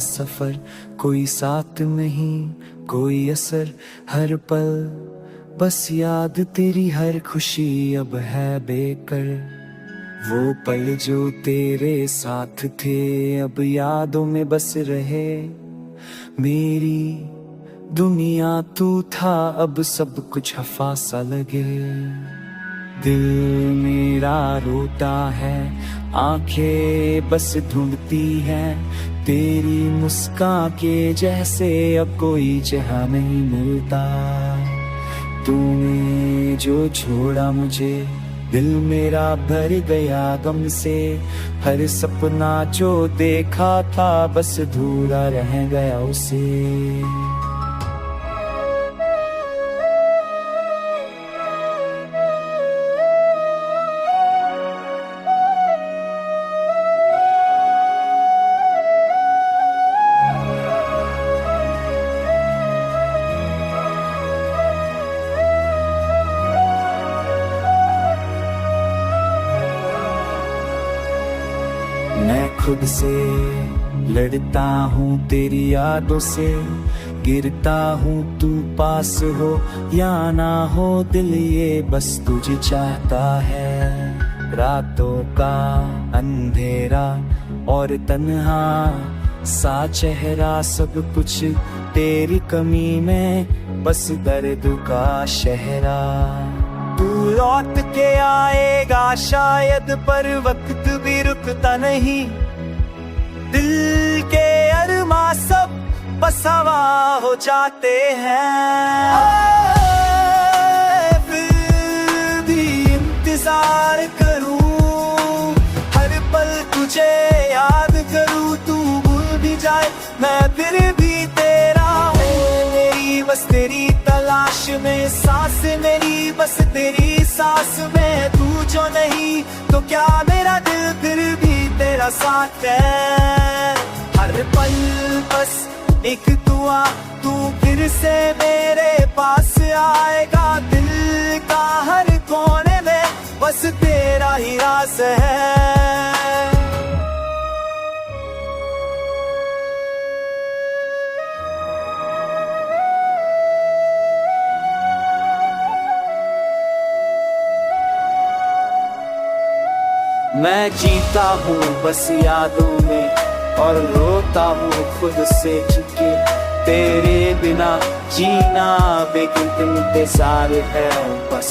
सफर, कोई साथ नहीं कोई असर, हर पल बस याद तेरी, हर खुशी अब है बेकर। वो पल जो तेरे साथ थे अब यादों में बस रहे, मेरी दुनिया तू था अब सब कुछ हफा सा लगे। दिल मेरा रोता है, आंखें बस ढूंढती हैं तेरी मुस्कान के जैसे, अब कोई जहां नहीं मिलता। तूने जो छोड़ा मुझे, दिल मेरा भर गया गम से, हर सपना जो देखा था बस अधूरा रह गया उसे। मैं खुद से लड़ता हूँ तेरी यादों से, गिरता हूँ तू पास हो या ना हो, दिल ये बस तुझे चाहता है। रातों का अंधेरा और तन्हा सा चेहरा, सब कुछ तेरी कमी में बस दर्द का शहरा। तू लौट के आएगा शायद, पर वक्त भी रुकता नहीं, दिल के अरमा सब बस हवा हो जाते हैं। फिर भी इंतजार करूं, हर पल तुझे याद करूं, तू भूल भी जाए मैं फिर भी तेरा हूँ। मेरी बस तेरी तलाश में सांस, मेरी बस तेरी सांस में तू जो नहीं तो क्या मेरा दिल फिर भी तेरा साथ है। हर पल बस एक दुआ, तू फिर से मेरे पास आएगा, दिल का हर कोने में बस तेरा ही राज है। मैं जीता हूँ बस यादों में और रोता हूँ खुद से चुके, तेरे बिना जीना बेकिंग इंतजार है बस।